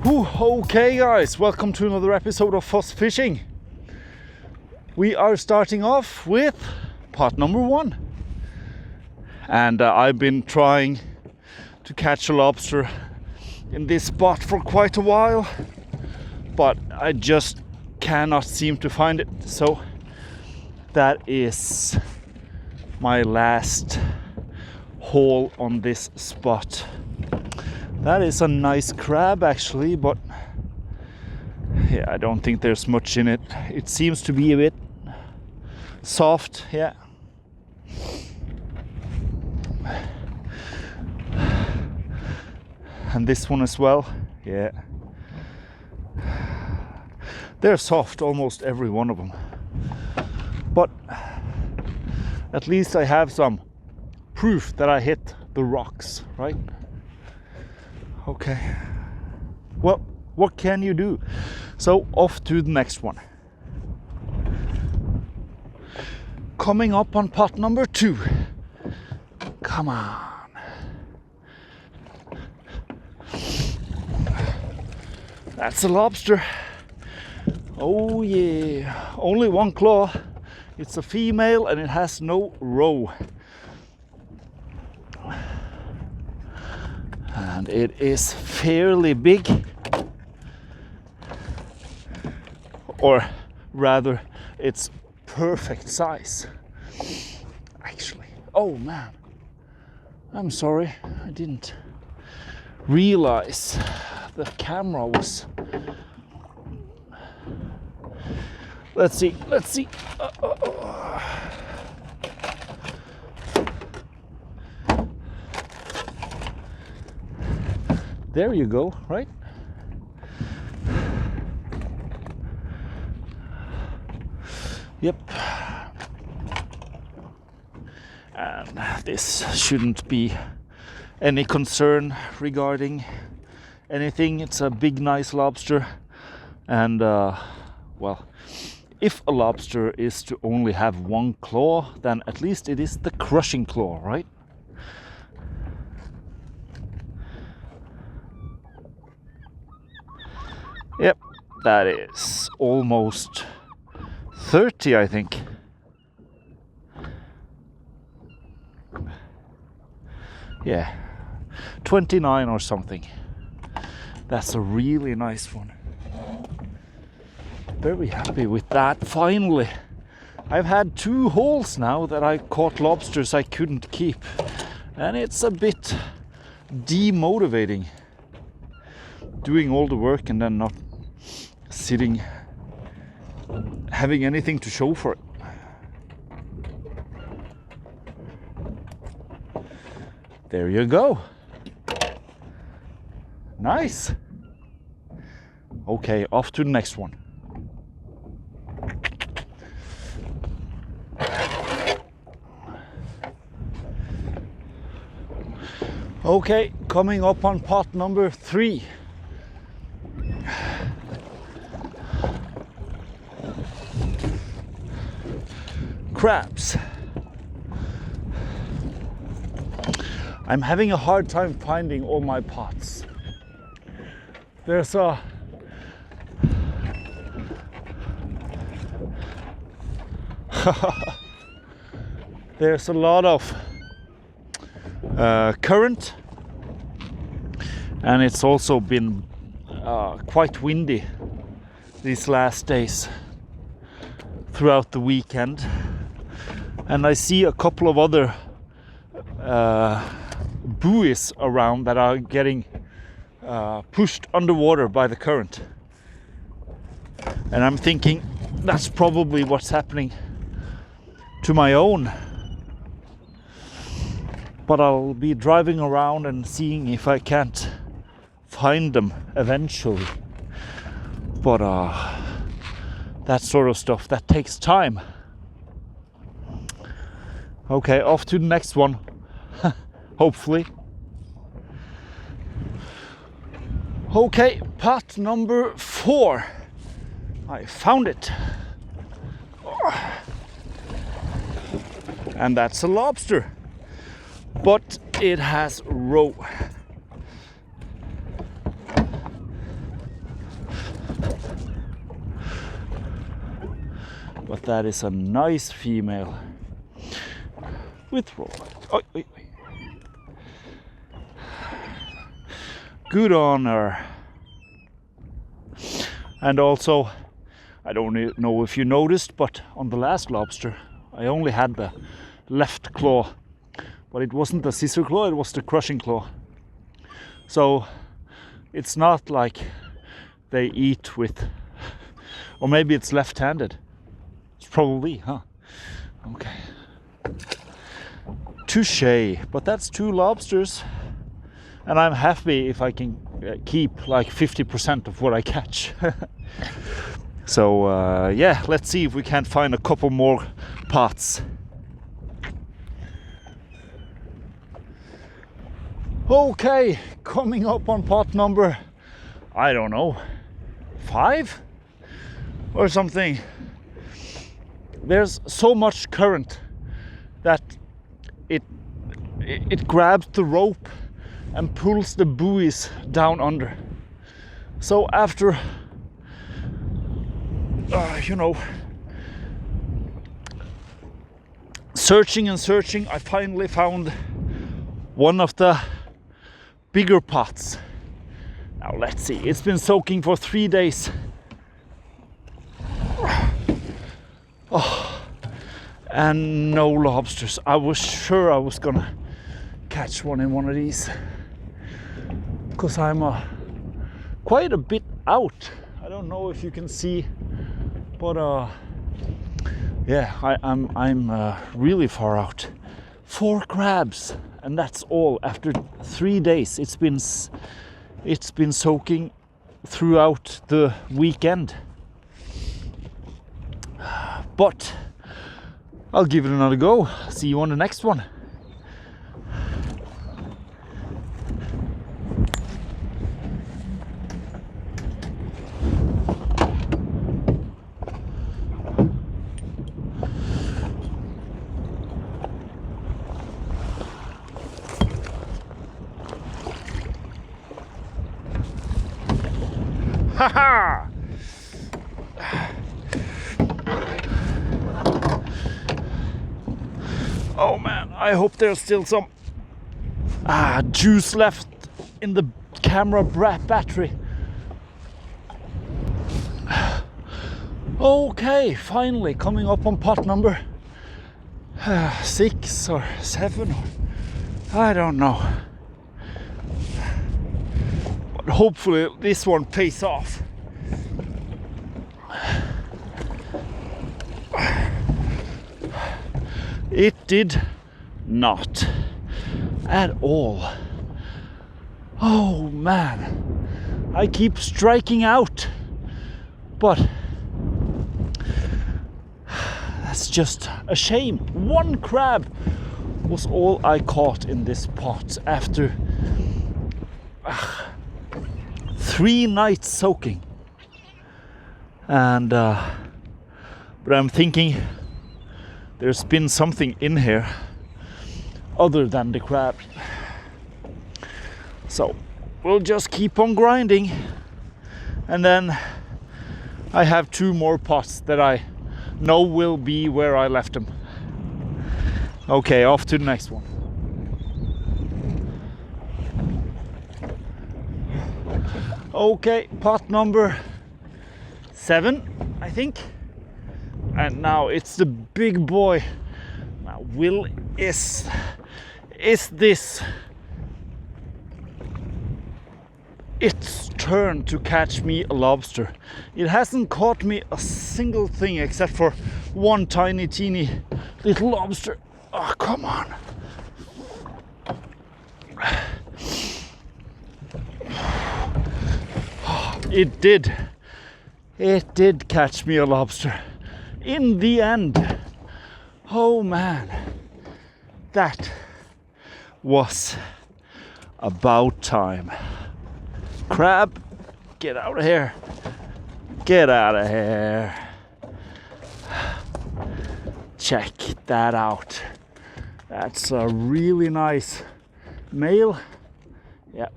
Okay guys, welcome to another episode of Fuss Fishing. We are starting off with pot number 1. And I've been trying to catch a lobster in this spot for quite a while, but I just cannot seem to find it. So that is my last haul on this spot. That is a nice crab actually, but yeah, I don't think there's much in it. It seems to be a bit soft, yeah. And this one as well, yeah. They're soft, almost every one of them. But at least I have some proof that I hit the rocks, right? Okay, well, what can you do? So off to the next one. Coming up on pot number 2. Come on. That's a lobster. Oh yeah, only one claw. It's a female and it has no roe. And it is fairly big, or rather it's perfect size actually. Oh man, I'm sorry, I didn't realize the camera was. Let's see. There you go, right? Yep. And this shouldn't be any concern regarding anything. It's a big, nice lobster. And, well, if a lobster is to only have one claw, then at least it is the crushing claw, right? Yep, that is almost 30, I think. Yeah, 29 or something. That's a really nice one. Very happy with that, finally. I've had 2 hauls now that I caught lobsters I couldn't keep. And it's a bit demotivating. Doing all the work and then not sitting, having anything to show for it. There you go. Nice. Okay, off to the next one. Okay, coming up on pot number 3. Crabs. I'm having a hard time finding all my pots. There's a there's a lot of current, and it's also been quite windy these last days throughout the weekend. And I see a couple of other buoys around that are getting pushed underwater by the current. And I'm thinking that's probably what's happening to my own. But I'll be driving around and seeing if I can't find them eventually. But that sort of stuff, that takes time. Okay, off to the next one. Hopefully. Okay, pot number 4. I found it. And that's a lobster. But it has roe. But that is a nice female with rope. Oh, wait. Good on her. And also, I don't know if you noticed, but on the last lobster I only had the left claw, but it wasn't the scissor claw, it was the crushing claw. So it's not like they eat with, or maybe it's left-handed. It's probably, huh? Okay. Touché, but that's 2 lobsters, and I'm happy if I can keep like 50% of what I catch. So yeah, let's see if we can find a couple more pots. Okay, coming up on pot number, I don't know, 5 or something. There's so much current that it grabs the rope and pulls the buoys down under. So after searching and searching, I finally found one of the bigger pots. Now let's see, it's been soaking for 3 days. Oh, and no lobsters. I was sure I was gonna catch one in one of these, because I'm quite a bit out. I don't know if you can see, but yeah, I'm really far out. 4 crabs, and that's all after 3 days. It's been soaking throughout the weekend, but I'll give it another go. See you on the next one. Haha! Oh man, I hope there's still some juice left in the camera battery. Okay, finally coming up on pot number 6 or 7, or I don't know. But hopefully this one pays off. It did not at all. Oh man, I keep striking out, but that's just a shame. 1 crab was all I caught in this pot after 3 nights soaking. And but I'm thinking there's been something in here other than the crab. So we'll just keep on grinding, and then I have 2 more pots that I know will be where I left them. Okay, off to the next one. Okay, pot number 7, I think. And now it's the big boy. Now Will is this its turn to catch me a lobster. It hasn't caught me a single thing except for 1 tiny teeny little lobster. Oh, come on. It did catch me a lobster in the end. Oh man, that was about time. Crab, get out of here. Get out of here. Check that out. That's a really nice male. Yep.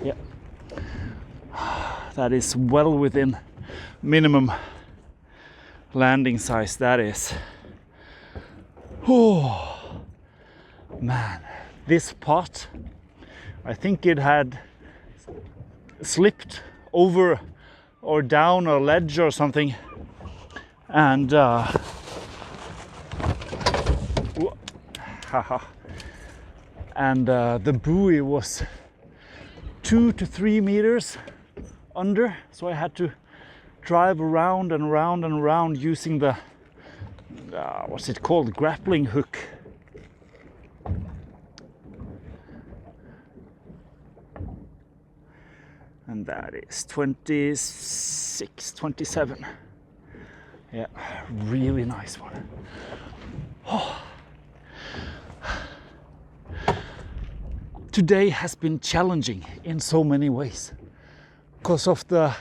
Yep. That is well within minimum landing size that is. Oh man, this pot, I think it had slipped over or down a ledge or something, and the buoy was 2 to 3 meters under, so I had to drive around and around and around using the what's it called, grappling hook. And that is 26, 27. Yeah, really nice one. Oh. Today has been challenging in so many ways because of the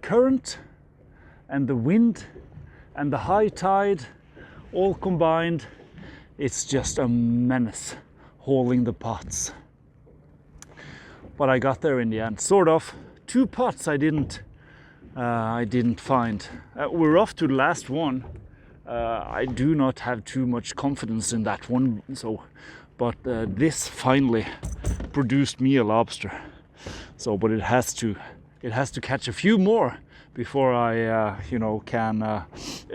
current and the wind and the high tide all combined. It's just a menace hauling the pots, but I got there in the end, sort of. 2 pots I didn't find. We're off to the last one. I do not have too much confidence in that one, but this finally produced me a lobster. So, but it has to catch a few more before I can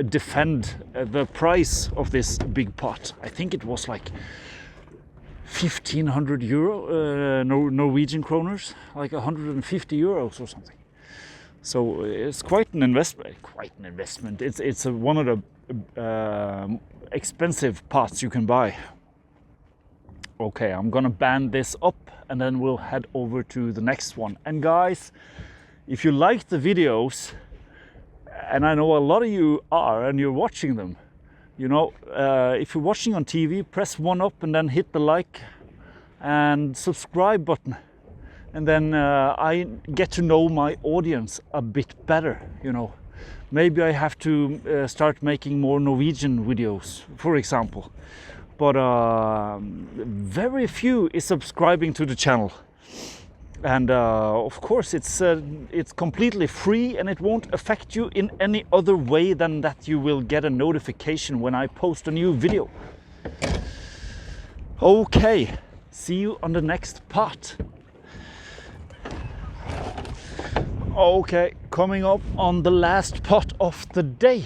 defend the price of this big pot. I think it was like 1,500 euro, Norwegian kroners, like 150 euros or something. So it's quite an investment. It's one of the expensive pots you can buy. Okay, I'm gonna band this up and then we'll head over to the next one. And guys, if you like the videos, and I know a lot of you are and you're watching them, if you're watching on TV, press 1 up and then hit the like and subscribe button. And then I get to know my audience a bit better, Maybe I have to start making more Norwegian videos, for example. But very few is subscribing to the channel. And of course it's completely free and it won't affect you in any other way than that you will get a notification when I post a new video. Okay, see you on the next pot. Okay, coming up on the last pot of the day.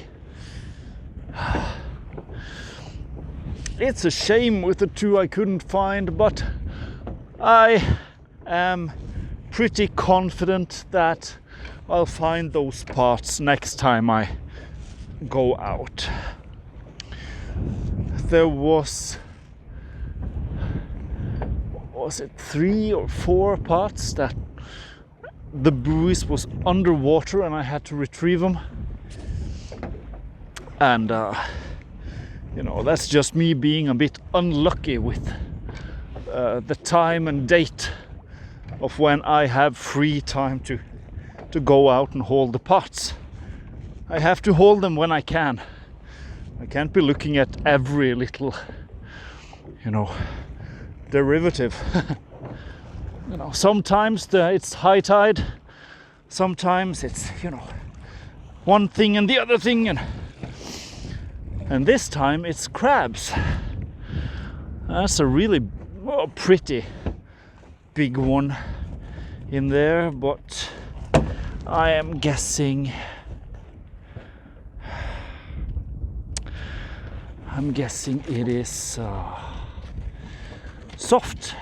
It's a shame with the 2 I couldn't find, but I am pretty confident that I'll find those pots next time I go out. There was it 3 or 4 pots that the buoys was underwater and I had to retrieve them. And that's just me being a bit unlucky with the time and date of when I have free time to go out and haul the pots. I have to haul them when I can. I can't be looking at every little, derivative. Sometimes it's high tide, sometimes it's, one thing and the other thing, and this time it's crabs. That's a really pretty big one in there, but I am guessing it is soft.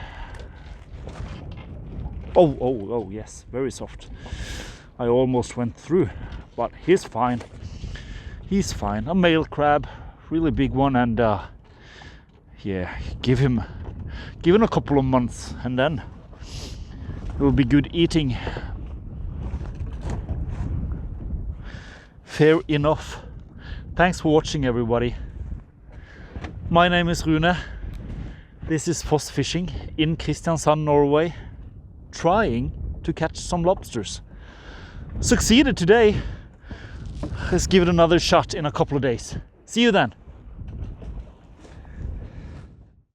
Oh, yes, very soft. I almost went through, but he's fine. He's fine. A male crab, really big one, and give him a couple of months, and then it will be good eating. Fair enough. Thanks for watching, everybody. My name is Rune. This is Foss Fishing in Kristiansand, Norway, trying to catch some lobsters. Succeeded today. Let's give it another shot in a couple of days. See you then.